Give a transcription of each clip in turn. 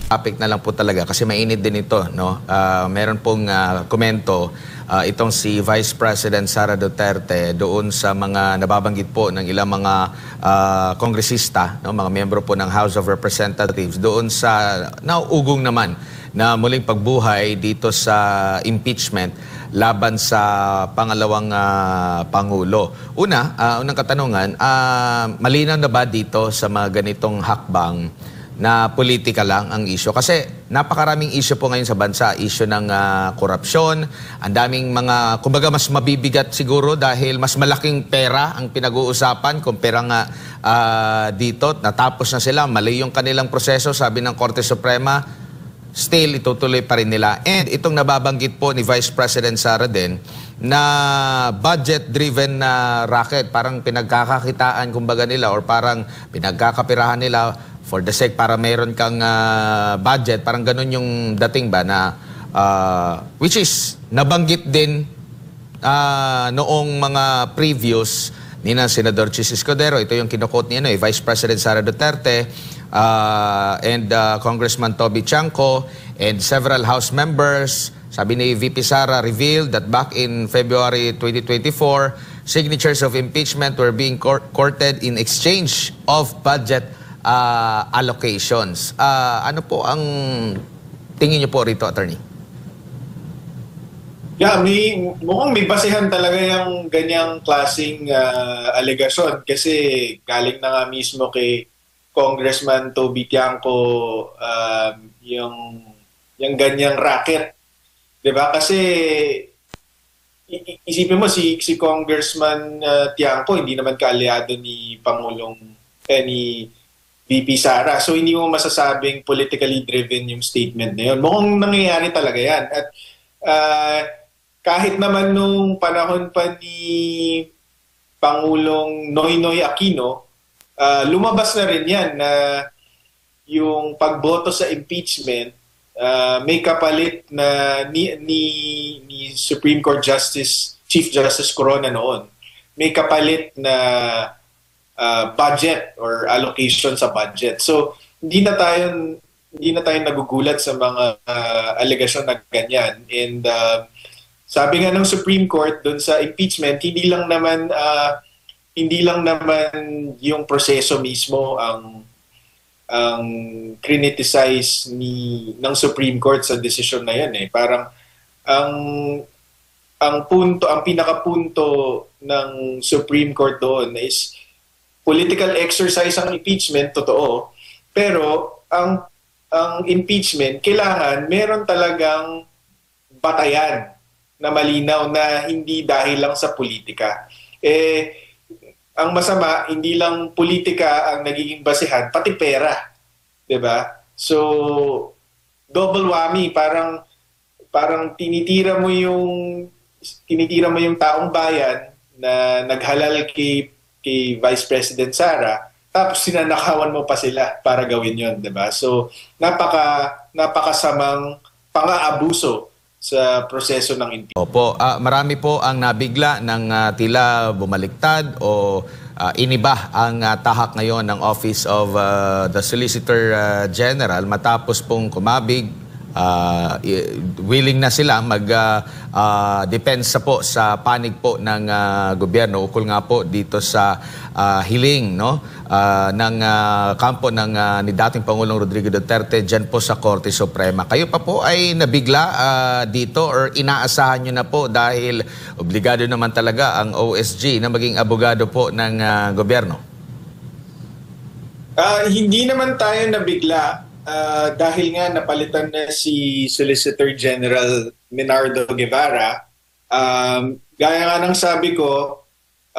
topic na lang po talaga kasi mainit din ito, no? Meron pong komento itong si Vice President Sara Duterte doon sa mga nababanggit po ng ilang mga kongresista, no? Mga miyembro po ng House of Representatives doon sa nauugong naman na muling pagbuhay dito sa impeachment laban sa pangalawang Pangulo. Unang katanungan, malinaw na ba dito sa mga ganitong hakbang na politika lang ang isyo? Kasi napakaraming isyo po ngayon sa bansa. Isyo ng korupsyon, ang daming mga, kumbaga mas mabibigat siguro dahil mas malaking pera ang pinag-uusapan kumpara nga dito. Natapos na sila, mali yung kanilang proseso, sabi ng Korte Suprema, still itutuloy pa rin nila. And itong nababanggit po ni Vice President Sara din, na budget-driven na racket, parang pinagkakakitaan kumbaga nila or parang pinagkakapirahan nila for the sake para mayroon kang budget, parang ganun yung dating ba na which is nabanggit din noong mga previous ni na Senador Chis Escudero. Ito yung kinukot niya, Vice President Sara Duterte and Congressman Toby Chanco and several House members. Sabi ni VP Sara revealed that back in February 2024, signatures of impeachment were being courted in exchange of budget allocations. Ano po ang tingin niyo po rito, Attorney? Yeah, mukhang may basehan talaga yung ganyang klaseng alegasyon kasi galing na nga mismo kay Congressman Toby Tiangco yung ganyang racket. 'Di ba? Kasi isipin mo si Congressman Tiangco hindi naman kaalyado ni Pangulong ni VP Sara. So hindi mo masasabing politically driven yung statement na yun. Mukhang nangyayari talaga yan. At kahit naman nung panahon pa ni Pangulong Noynoy Aquino, lumabas na rin yan na yung pagboto sa impeachment may kapalit na ni Supreme Court Chief Justice Corona noon. May kapalit na budget or allocation sa budget. So hindi na tayo nagugulat sa mga alegasyon na ganyan. And sabi nga ng Supreme Court doon sa impeachment, hindi lang naman yung proseso mismo ang criticize ng Supreme Court sa decision na yan eh. Parang ang pinakapunto ng Supreme Court doon is political exercise ang impeachment, totoo. Pero ang impeachment, kailangan meron talagang batayan na malinaw na hindi dahil lang sa politika. Ang masama, hindi lang politika ang nagiging basehan, pati pera. 'Di ba? So, double whammy. Parang tinitira mo yung taong bayan na naghalal kay Vice President Sara, tapos sinanakawan mo pa sila para gawin yon, 'di ba? So, napakasamang pang-aabuso sa proseso ng impeachment. Opo, marami po ang nabigla ng tila bumaliktad o iniba ang tahak ngayon ng Office of the Solicitor General matapos pong kumabig. Willing na sila mag-depensa po sa panig po ng gobyerno ukol nga po dito sa hiling ng kampo ng ni dating Pangulong Rodrigo Duterte dyan po sa Korte Suprema. Kayo pa po ay nabigla dito or inaasahan nyo na po dahil obligado naman talaga ang OSG na maging abogado po ng gobyerno? Hindi naman tayo nabigla. Dahil nga napalitan na si Solicitor General Menardo Guevara, gaya nga ng sabi ko,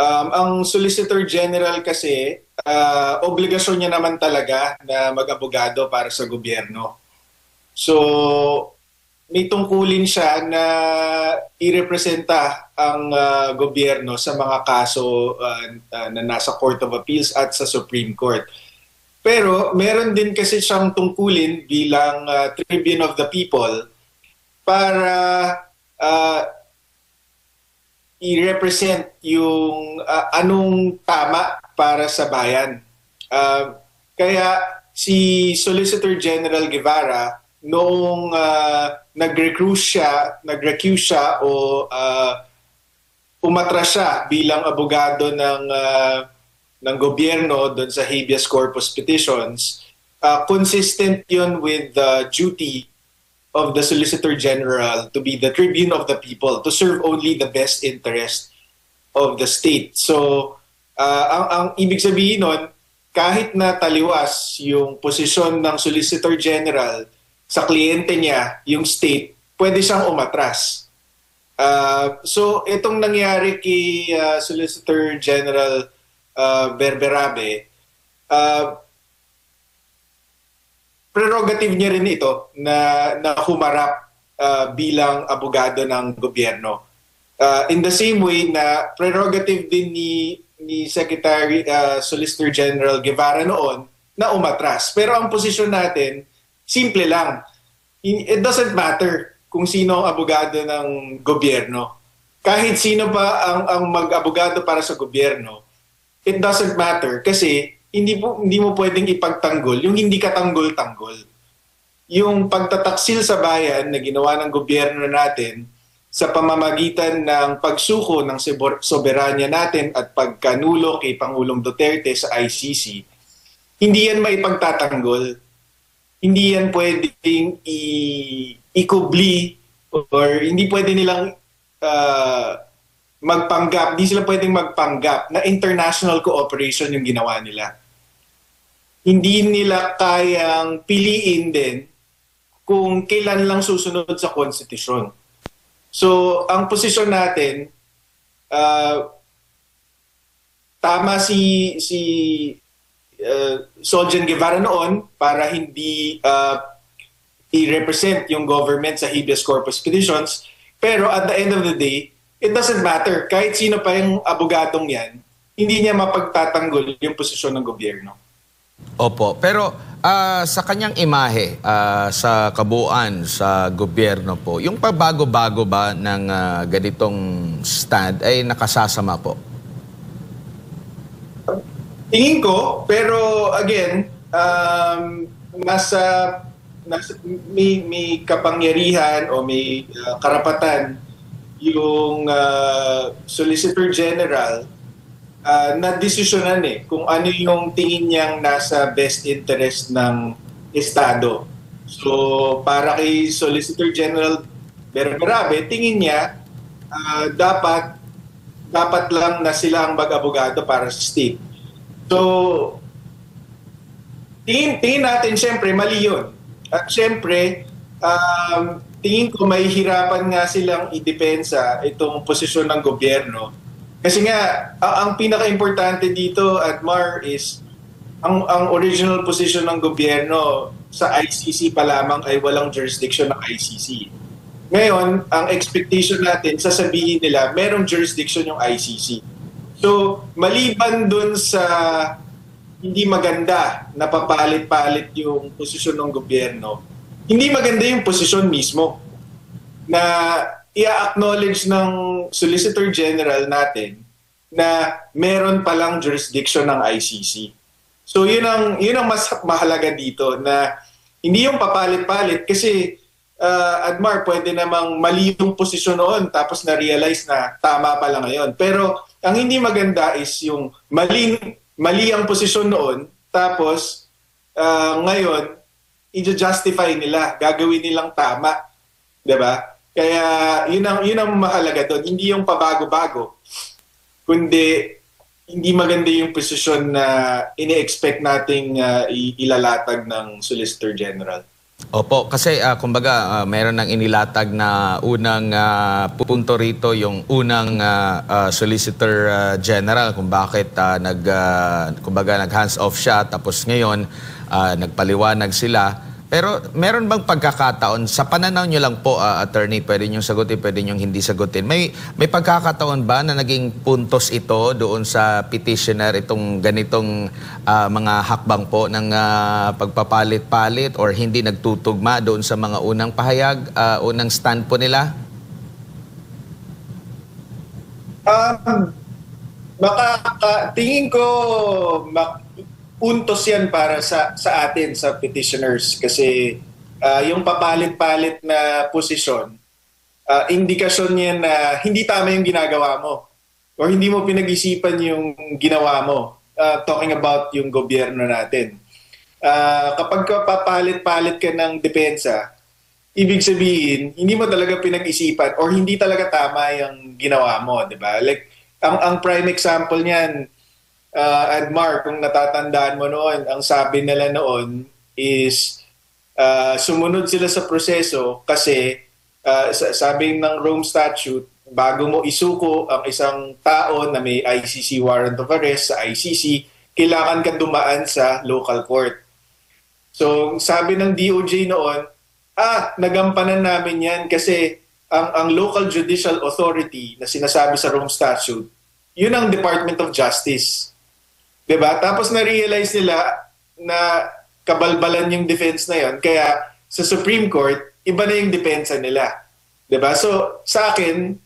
ang Solicitor General kasi, obligasyon niya naman talaga na mag-abogado para sa gobyerno. So, may tungkulin siya na irepresenta ang gobyerno sa mga kaso na nasa Court of Appeals at sa Supreme Court. Pero meron din kasi siyang tungkulin bilang Tribune of the People para i-represent yung anong tama para sa bayan. Kaya si Solicitor General Guevara noong nag-recuse siya o umatras siya bilang abogado ng gobyerno doon sa habeas corpus petitions, consistent yun with the duty of the Solicitor General to be the tribune of the people, to serve only the best interest of the state. So, ang ibig sabihin nun, kahit na taliwas yung posisyon ng Solicitor General sa kliyente niya, yung state, pwede siyang umatras. So, itong nangyari kay Solicitor General Berberabe, prerogative niya rin ito na humarap bilang abogado ng gobyerno. In the same way na prerogative din ni Secretary Solicitor General Guevara noon na umatras. Pero ang posisyon natin, simple lang. It doesn't matter kung sino ang abogado ng gobyerno. Kahit sino pa ang mag-abogado para sa gobyerno, it doesn't matter kasi hindi mo pwedeng ipagtanggol yung hindi katanggol-tanggol. Yung pagtataksil sa bayan na ginawa ng gobyerno natin sa pamamagitan ng pagsuko ng soberanya natin at pagkanulo kay Pangulong Duterte sa ICC, hindi yan maipagtatanggol. Hindi yan pwedeng ikubli or hindi pwede nilang magpanggap, hindi sila pwedeng magpanggap na international cooperation yung ginawa nila. Hindi nila kayang piliin din kung kailan lang susunod sa konstitusyon. So, ang posisyon natin, tama si Soljan Guevara noon para hindi i-represent yung government sa habeas corpus petitions. Pero at the end of the day, it doesn't matter. Kahit sino pa yung abogadong yan, hindi niya mapagtatanggol yung posisyon ng gobyerno. Opo, pero sa kanyang imahe, sa kabuuan, sa gobyerno po, yung pagbago-bago ba ng ganitong stand ay nakasasama po? Tingin ko, pero again, may kapangyarihan o may karapatan yung Solicitor General na desisyonan kung ano yung tingin niyang nasa best interest ng Estado. So, para kay Solicitor General Berberabe, tingin niya dapat lang na sila ang mag-abogado para sa state. So, tingin natin, syempre, mali yun. At syempre, tingin ko may hirapan nga silang idepensa itong posisyon ng gobyerno. Kasi nga, ang pinaka-importante dito, Admar, is ang original position ng gobyerno sa ICC pa lamang ay walang jurisdiction ng ICC. Ngayon, ang expectation natin, sasabihin nila, merong jurisdiction yung ICC. So, maliban dun sa hindi maganda na papalit-palit yung posisyon ng gobyerno, hindi maganda yung posisyon mismo na i-acknowledge ng Solicitor General natin na meron palang jurisdiction ng ICC. So yun ang mas mahalaga dito, na hindi yung papalit-palit kasi Admar, pwede namang mali yung posisyon noon tapos na-realize na tama pala ngayon. Pero ang hindi maganda is yung mali ang posisyon noon tapos ngayon i-justify nila, gagawin nilang tama, 'di ba? Kaya yun ang mahalaga doon, hindi yung pabago-bago, kundi hindi maganda yung posisyon na ini-expect nating ilalatag ng Solicitor General. Opo, kasi kumbaga meron nang inilatag na unang punto rito, yung unang Solicitor General kung bakit kumbaga nag-hands off siya, tapos ngayon nagpaliwanag sila. Pero meron bang pagkakataon, sa pananaw nyo lang po, attorney, pwede nyo sagutin, pwede nyo hindi sagutin, may pagkakataon ba na naging puntos ito doon sa petitioner, itong ganitong mga hakbang po ng pagpapalit-palit or hindi nagtutugma doon sa mga unang pahayag, unang stand po nila? Tingin ko puntos yan para sa atin, sa petitioners. Kasi yung papalit-palit na posisyon, indikasyon yan na hindi tama yung ginagawa mo or hindi mo pinag-isipan yung ginawa mo. Talking about yung gobyerno natin. Kapag papalit-palit ka ng depensa, ibig sabihin, hindi mo talaga pinag-isipan or hindi talaga tama yung ginawa mo, di ba? Like, ang prime example niyan, Admar, kung natatandaan mo noon, ang sabi nila noon is sumunod sila sa proseso kasi sabi ng Rome Statute, bago mo isuko ang isang tao na may ICC warrant of arrest sa ICC, kailangan ka dumaan sa local court. So, sabi ng DOJ noon, nagampanan namin yan kasi ang local judicial authority na sinasabi sa Rome Statute, yun ang Department of Justice. Diba? Tapos na-realize nila na kabalbalan yung defense na yun. Kaya sa Supreme Court, iba na yung depensa nila. Diba? So sa akin,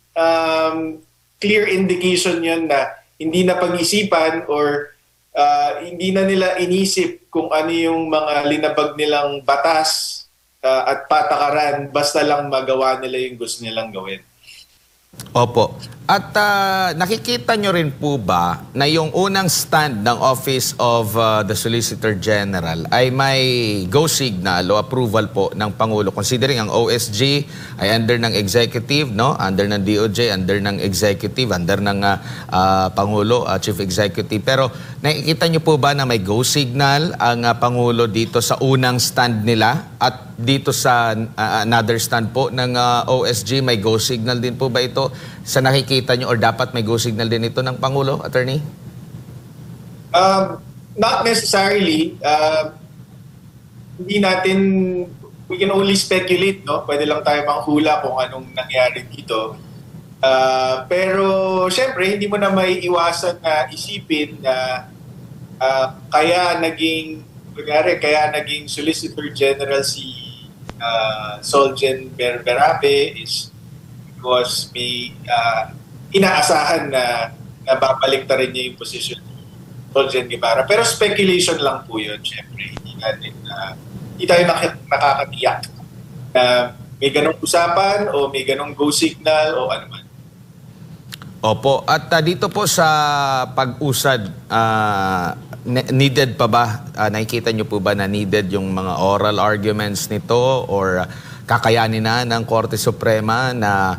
clear indication yun na hindi na pag-isipan or hindi na nila inisip kung ano yung mga linabag nilang batas at patakaran basta lang magawa nila yung gusto nilang gawin. Opo. At nakikita nyo rin po ba na yung unang stand ng Office of the Solicitor General ay may go signal o approval po ng Pangulo? Considering ang OSG ay under ng Executive, no? Under ng DOJ, under ng Executive, under ng Pangulo, Chief Executive. Pero nakikita nyo po ba na may go signal ang Pangulo dito sa unang stand nila? At dito sa another stand po ng OSG, may go signal din po ba ito sa nakikita nyo or dapat may go signal din ito ng Pangulo, Attorney? Not necessarily. Hindi natin, we can only speculate, no? Pwede lang tayo manghula kung anong nangyari dito. Pero syempre, hindi mo na may iwasan na isipin na kaya naging Solicitor General si Solgen Berabe is because may inaasahan na babalik-tarin niya yung posisyon ni Solgen Guevara. Pero speculation lang po yun, syempre. Hindi tayo nakakatiyak na may ganong usapan o may ganong go signal o ano man. Opo. At dito po sa pag-usad, needed pa ba? Nakikita nyo po ba na needed yung mga oral arguments nito or kakayanin na ng Korte Suprema na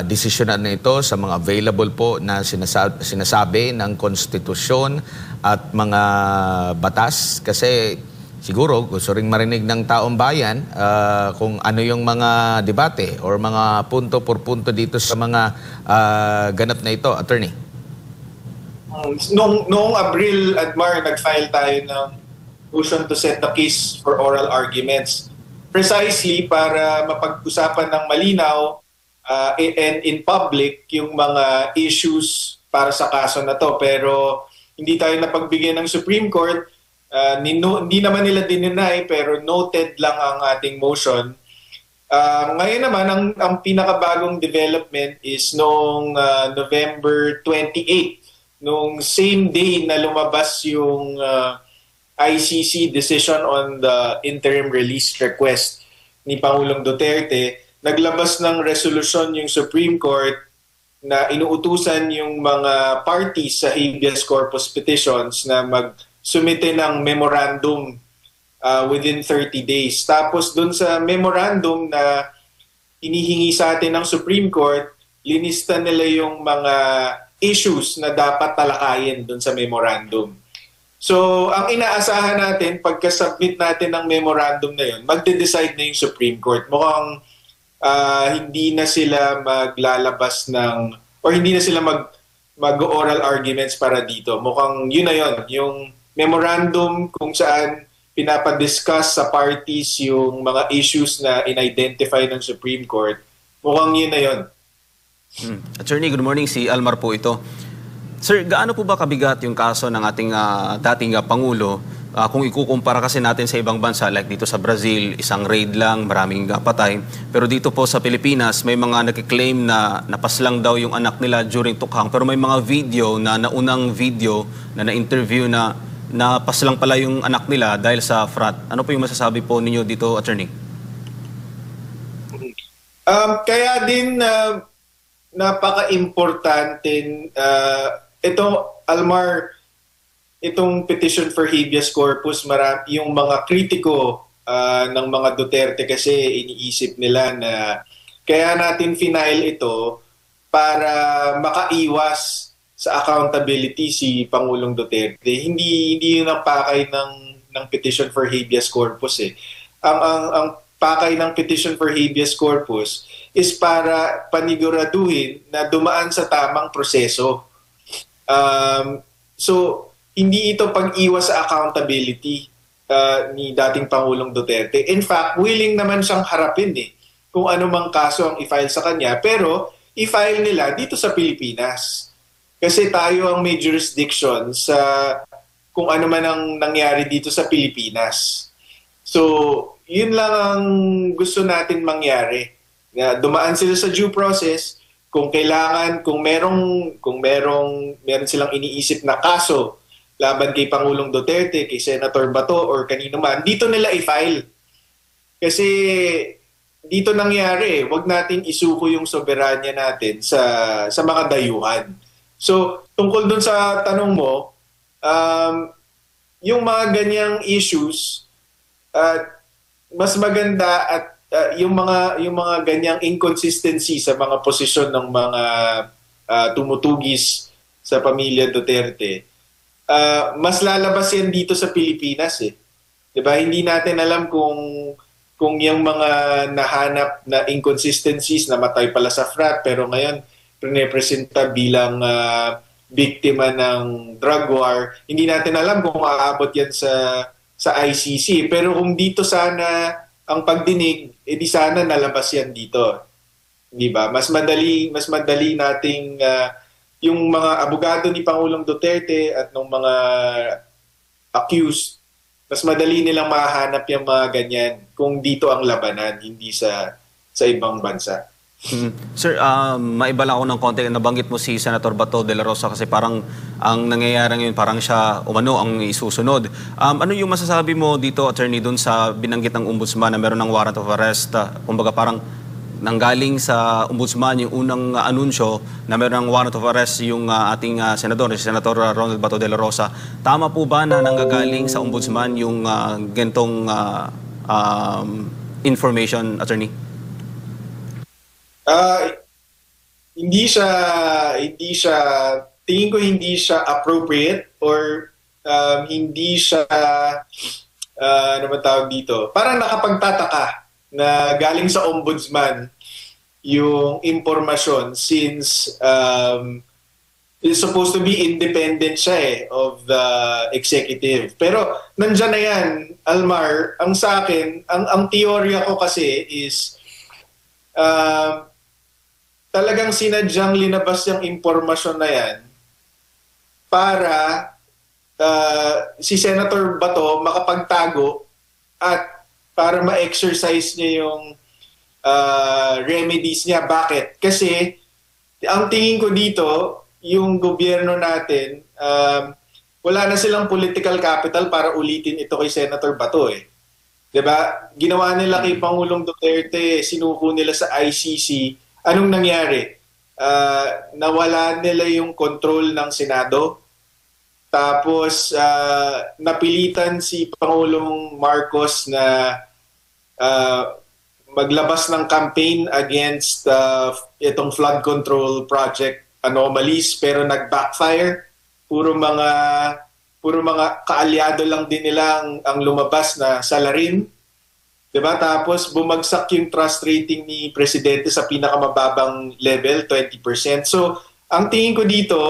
desisyonan na ito sa mga available po na sinasabi ng konstitusyon at mga batas? Kasi siguro gusto ring marinig ng taong bayan kung ano yung mga debate or mga punto por punto dito sa mga ganap na ito, Attorney. Noong Abril, Admar, nag-file tayo ng motion to set the case for oral arguments. Precisely para mapag-usapan ng malinaw and in public yung mga issues para sa kaso na to. Pero hindi tayo napagbigyan ng Supreme Court. Hindi naman nila dininay pero noted lang ang ating motion. Ngayon naman, ang pinakabagong development is noong November 28, nung same day na lumabas yung ICC decision on the interim release request ni Pangulong Duterte, naglabas ng resolution yung Supreme Court na inuutusan yung mga parties sa habeas corpus petitions na magsumite ng memorandum within 30 days. Tapos dun sa memorandum na inihingi sa atin ng Supreme Court, linista nila yung mga issues na dapat talakayin dun sa memorandum. So, ang inaasahan natin, pagka-submit natin ng memorandum na yun, magde-decide na yung Supreme Court. Mukhang hindi na sila maglalabas ng, or hindi na sila mag-oral arguments para dito. Mukhang yun na yun. Yung memorandum kung saan pinapadiscuss sa parties yung mga issues na in-identify ng Supreme Court, mukhang yun na yun. Attorney, good morning. Si Almar po ito. Sir, gaano po ba kabigat yung kaso ng ating dating Pangulo kung ikukumpara kasi natin sa ibang bansa like dito sa Brazil, isang raid lang, maraming patay. Pero dito po sa Pilipinas, may mga nag-claim na napaslang daw yung anak nila during tukhang. Pero may mga video na naunang video na na-interview na napaslang pala yung anak nila dahil sa frat. Ano po yung masasabi po ninyo dito, attorney? Kaya din napaka-importante ito, Almar, itong petition for habeas corpus, yung mga kritiko ng mga Duterte kasi iniisip nila na kaya natin final ito para makaiwas sa accountability si Pangulong Duterte. Hindi yun ang pakay ng petition for habeas corpus eh. Ang pakay ng petition for habeas corpus is para paniguraduhin na dumaan sa tamang proseso. So, hindi ito pag-iwas sa accountability ni dating Pangulong Duterte. In fact, willing naman siyang harapin kung ano mang kaso ang i-file sa kanya, pero i-file nila dito sa Pilipinas. Kasi tayo ang may jurisdiction sa kung ano man ang nangyari dito sa Pilipinas. So, yun lang ang gusto natin mangyari. Dumaan sila sa due process, kung kailangan, kung meron silang iniisip na kaso laban kay Pangulong Duterte, kay Senator Bato, or kanino man, dito nila i-file. Kasi dito nangyari, wag nating isuko yung soberanya natin sa mga dayuhan. So, tungkol dun sa tanong mo, yung mga ganyang issues, mas maganda at yung mga ganyang inconsistency sa mga posisyon ng mga tumutugis sa pamilya Duterte, mas lalabas yan dito sa Pilipinas eh. 'Di ba? Hindi natin alam kung yung mga nahanap na inconsistencies, namatay pala sa frat pero ngayon representa bilang biktima ng drug war. Hindi natin alam kung aabot yan sa ICC. Pero kung dito sana ang pagdinig, di sana nalabas yan dito. Di ba? Mas madali nating yung mga abogado ni Pangulong Duterte at ng mga accused, mas madali nilang mahanap yung mga ganyan kung dito ang labanan, hindi sa ibang bansa. Sir, maiba lang ako ng konti. Nabanggit mo si Senator Bato de la Rosa kasi parang ang nangyayari ngayon parang siya umano ang isusunod. Ano yung masasabi mo dito, attorney, dun sa binanggit ng ombudsman na meron ng warrant of arrest? Kumbaga parang nanggaling sa ombudsman yung unang anunsyo na meron ng warrant of arrest yung ating senador, si Senator Ronald Bato de la Rosa. Tama po ba na nanggagaling sa ombudsman yung gantong information, attorney? Tingin ko hindi siya appropriate or hindi siya, ano ba tawag dito? Parang nakapagtataka na galing sa ombudsman yung impormasyon since it's supposed to be independent siya of the executive. Pero nandyan na yan, Almar. Ang sa akin, ang teorya ko kasi is talagang sinadyang linabas yung impormasyon na yan para si Senator Bato makapagtago at para ma-exercise niya yung remedies niya. Bakit? Kasi ang tingin ko dito, yung gobyerno natin, wala na silang political capital para ulitin ito kay Senator Bato eh. 'Di ba? Ginawa nila kay Pangulong Duterte, sinuko nila sa ICC. Anong nangyari? Nawala nila yung control ng Senado. Tapos napilitan si Pangulong Marcos na maglabas ng campaign against itong flood control project anomalies, pero nag-backfire. Puro mga kaalyado lang din nila ang lumabas na salarin. 'Di ba? Tapos bumagsak yung trust rating ni Presidente sa pinakamababang level, 20%. So, ang tingin ko dito,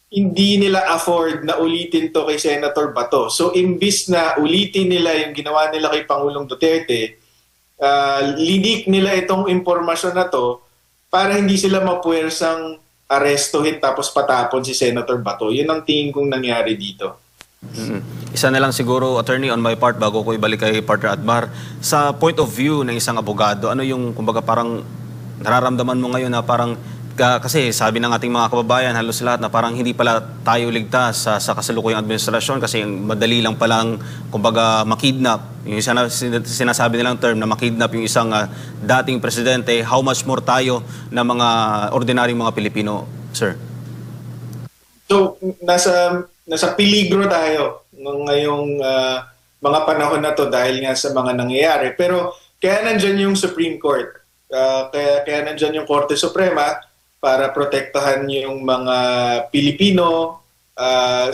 hindi nila afford na ulitin to kay Senator Bato. So, imbis na ulitin nila yung ginawa nila kay Pangulong Duterte, linik nila itong impormasyon na to para hindi sila mapuwersang arestuhin tapos patapon si Senator Bato. Yun ang tingin kong nangyari dito. Isa na lang siguro, attorney, on my part, bago ko ibalik kay Partner Admar, sa point of view ng isang abogado, ano yung, kumbaga, parang nararamdaman mo ngayon na parang kasi sabi ng ating mga kababayan, halos lahat na parang hindi pala tayo ligtas sa kasalukuyang administrasyon kasi madali lang palang, kumbaga, makidnap. Yung sinasabi nilang term na makidnap yung isang dating presidente, how much more tayo na mga ordinaryong mga Pilipino, sir? So, nasa peligro tayo ngayong mga panahon na to dahil nga sa mga nangyayari. Pero kaya nandyan yung Supreme Court. Kaya nandyan yung Korte Suprema para protektahan yung mga Pilipino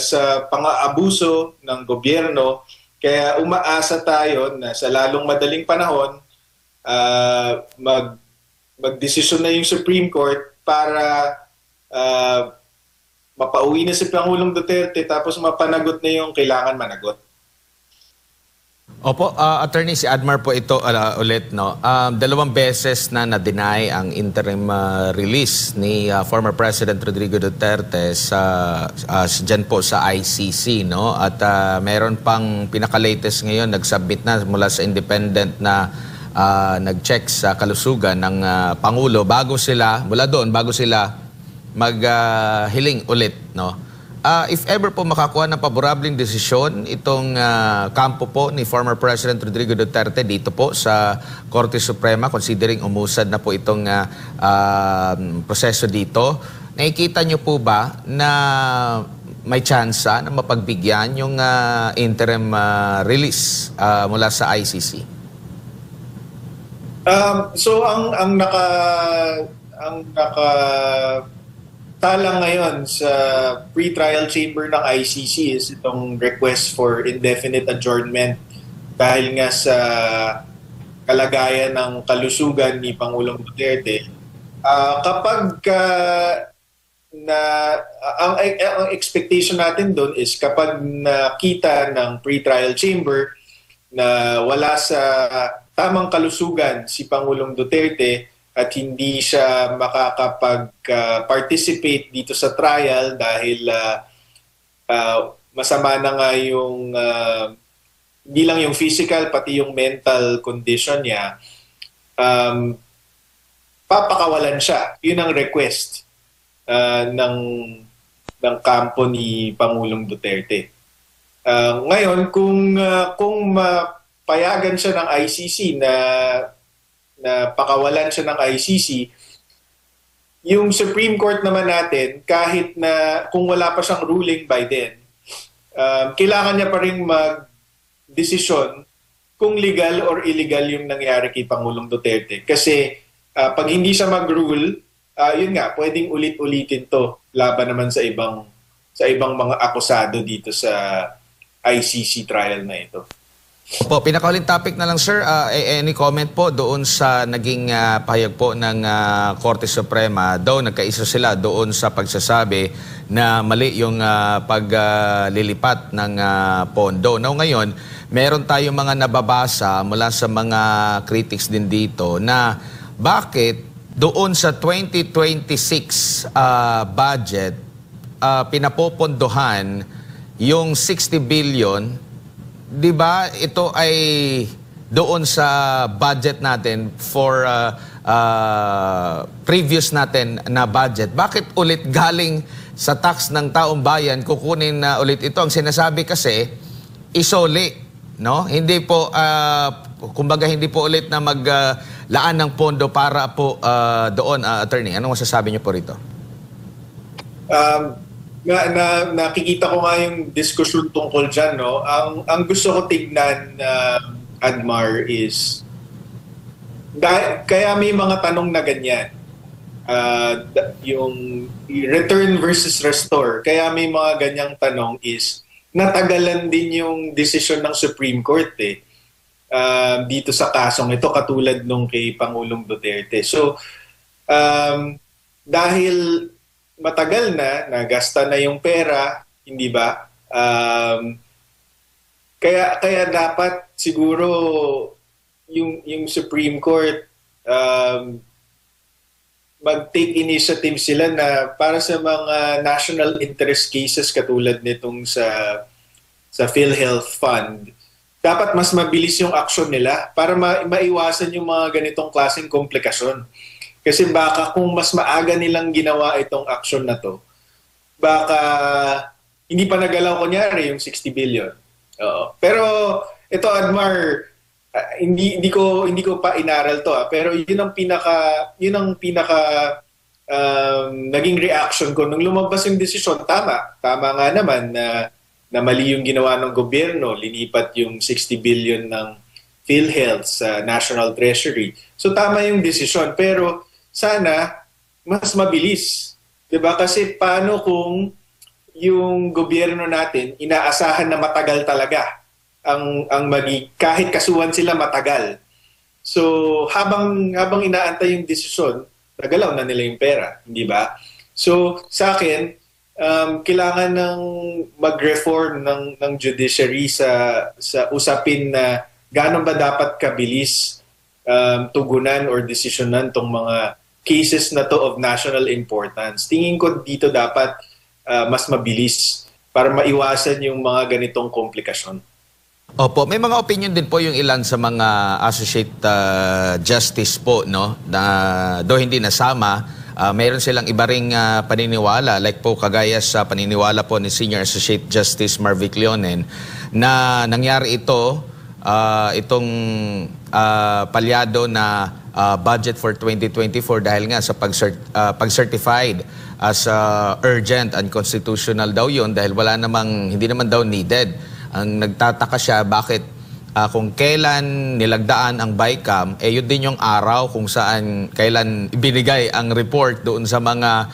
sa pang-aabuso ng gobyerno. Kaya umaasa tayo na sa lalong madaling panahon, magdesisyon na yung Supreme Court para mapauwi na si Pangulong Duterte tapos mapanagot na yung kailangan managot. Opo, attorney, si Admar po ito ulit, no. 2 beses na na-deny ang interim release ni former President Rodrigo Duterte dyan po sa ICC, no. At meron pang pinaka-latest ngayon, nag-submit na mula sa independent na nag-check sa kalusugan ng Pangulo bago sila maghiling ulit, no. If ever po makakuha ng paborableng desisyon itong kampo po ni former President Rodrigo Duterte dito po sa Korte Suprema, considering umusad na po itong proseso dito, nakikita nyo po ba na may tsansa na mapagbigyan yung interim release mula sa ICC? So ang naka tala ngayon sa pre-trial chamber ng ICC is itong request for indefinite adjournment dahil nga sa kalagayan ng kalusugan ni Pangulong Duterte. Kapag ang expectation natin doon is kapag nakita ng pre-trial chamber na wala sa tamang kalusugan si Pangulong Duterte at hindi siya makakapag-participate dito sa trial dahil masama na nga yung hindi lang yung physical pati yung mental condition niya, papakawalan siya. Yun ang request ng kampo ni Pangulong Duterte. Ngayon, kung mapayagan siya ng ICC na pakawalan siya ng ICC, yung Supreme Court naman natin, kahit na kung wala pa siyang ruling by then, kailangan niya pa rin mag-desisyon kung legal or illegal yung nangyari kay Pangulong Duterte. Kasi pag hindi siya mag-rule, yun nga, pwedeng ulit-ulitin to laban naman sa ibang mga akusado dito sa ICC trial na ito. Po, pinakauling topic na lang, sir. Any comment po doon sa naging pahayag po ng Korte Suprema? Daw nagkaisa sila doon sa pagsasabi na mali yung paglilipat ng pondo. Now ngayon, meron tayong mga nababasa mula sa mga critics din dito na bakit doon sa 2026 budget pinapopondohan yung 60 billion. Di ba ito ay doon sa budget natin for previous natin na budget? Bakit ulit galing sa tax ng taong bayan kukunin na ulit ito? Ang sinasabi kasi isoli, no? Hindi po kumbaga hindi po ulit na maglaan ng pondo para po doon, attorney. Anong masasabi niyo po rito? Nakikita ko nga yung diskusyon tungkol dyan, no? Ang gusto ko tignan, Admar, is kaya may mga tanong na ganyan. Yung return versus restore. Kaya may mga ganyang tanong is natagalan din yung desisyon ng Supreme Court dito sa kasong ito, katulad nung kay Pangulong Duterte. So, dahil matagal na, nagasta na yung pera, hindi ba? Kaya dapat siguro yung Supreme Court mag-take initiative sila na para sa mga national interest cases katulad nitong sa PhilHealth Fund, dapat mas mabilis yung action nila para maiwasan yung mga ganitong klaseng komplikasyon. Kasi baka kung mas maaga nilang ginawa itong action na to, baka hindi pa nagalaw kunyari yung 60 billion. Oo. Pero ito, Admar, hindi ko pa inaral to, pero yun ang pinaka naging reaction ko nung lumabas yung desisyon. Tama nga naman na mali yung ginawa ng gobyerno, linipat yung 60 billion ng PhilHealth sa National Treasury. So tama yung desisyon, pero sana mas mabilis. 'Di ba? Kasi paano kung yung gobyerno natin inaasahan na matagal talaga ang kahit kasuhan sila matagal. So habang inaantay yung desisyon, nagalaw na nila yung pera, hindi ba? So sa akin, kailangan ng mag-reform ng judiciary sa usapin na gaano ba dapat kabilis tugunan or desisyonan tong mga cases na to of national importance. Tingin ko dito dapat mas mabilis para maiwasan yung mga ganitong komplikasyon. Opo, may mga opinion din po yung ilan sa mga associate justice po, no, na do hindi nasama, mayroon silang iba ring paniniwala, like po kagaya sa paniniwala po ni Senior Associate Justice Marvic Leonen na nangyari itong palyado na budget for 2024 dahil nga sa pag-certified as urgent and constitutional daw yun dahil hindi naman daw needed. Ang nagtataka siya bakit kung kailan nilagdaan ang BICAM, yun din yung araw kung saan kailan ibinigay ang report doon sa mga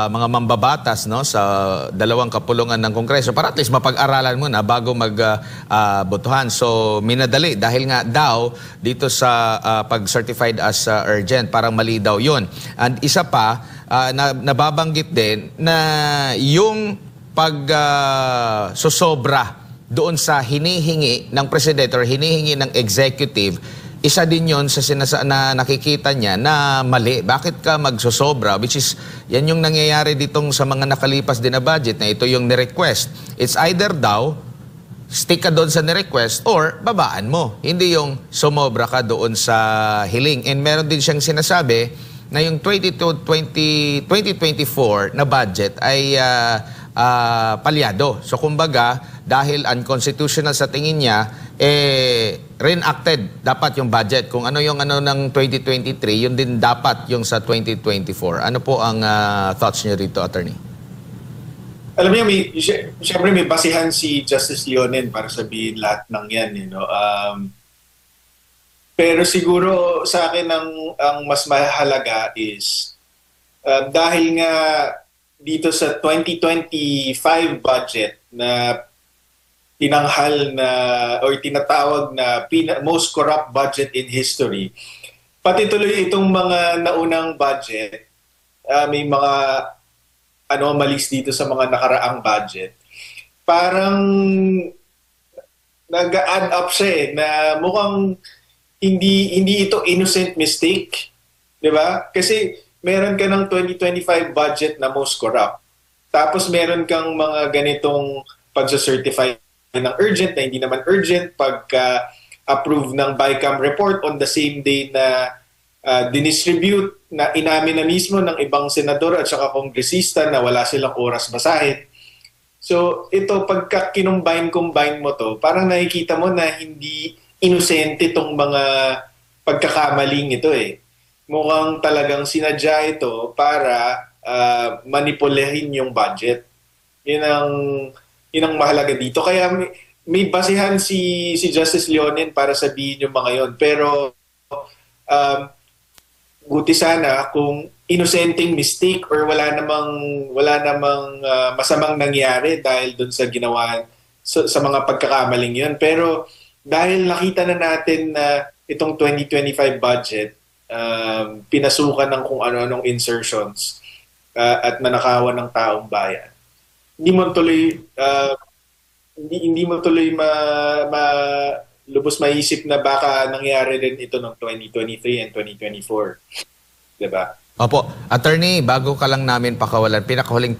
mambabatas, no, sa dalawang kapulungan ng Kongreso para at least mapag-aralan mo na bago magbotohan. So minadali dahil nga daw dito sa pag-certified as urgent, parang mali daw yun. And isa pa, nababanggit din na yung sosobra doon sa hinihingi ng presidente or hinihingi ng executive, isa din yon sa na nakikita niya na mali. Bakit ka magsosobra? Which is, yan yung nangyayari ditong sa mga nakalipas din na budget na ito yung ni-request. It's either daw, stick ka doon sa ni-request or babaan mo. Hindi yung sumobra ka doon sa hiling. And meron din siyang sinasabi na yung 2024 na budget ay palyado. So kumbaga, dahil unconstitutional sa tingin niya, reenacted dapat yung budget. Kung ano yung ng 2023, yun din dapat yung sa 2024. Ano po ang thoughts niyo rito, Attorney? Alam niyo, siyempre may basihan si Justice Leonen para sabihin lahat ng yan. Pero siguro sa akin ang mas mahalaga is dahil nga dito sa 2025 budget na tinanghal na or tinatawag na most corrupt budget in history, pati tuloy itong mga naunang budget, may mga anomalies dito sa mga nakaraang budget. Parang nag-add up siya na mukhang hindi ito innocent mistake, 'di ba? Kasi meron ka ng 2025 budget na most corrupt. Tapos meron kang mga ganitong pagsa-certify ng urgent na hindi naman urgent, pagka-approve ng BICAM report on the same day na dinistribute na inamin na mismo ng ibang senador at saka kongresista na wala silang oras basahin. So ito, pagka kinumbine mo to, parang nakikita mo na hindi inosente itong mga pagkakamaling ito Mukhang talagang sinadya ito para manipulahin yung budget. Yun ang mahalaga dito. Kaya may basihan si Justice Leonen para sabihin yung mga yon. Pero buti sana kung innocenteng mistake or wala namang masamang nangyari dahil doon sa ginawa sa mga pagkakamaling yon. Pero dahil nakita na natin na itong 2025 budget pinasukan ng kung ano-anong insertions at nanakawan ng taong bayan, hindi mo tuloy lubos maisip na baka nangyari rin ito noong 2023 and 2024. Diba? Opo. Attorney, bago ka lang namin pakawalan, pinakahuling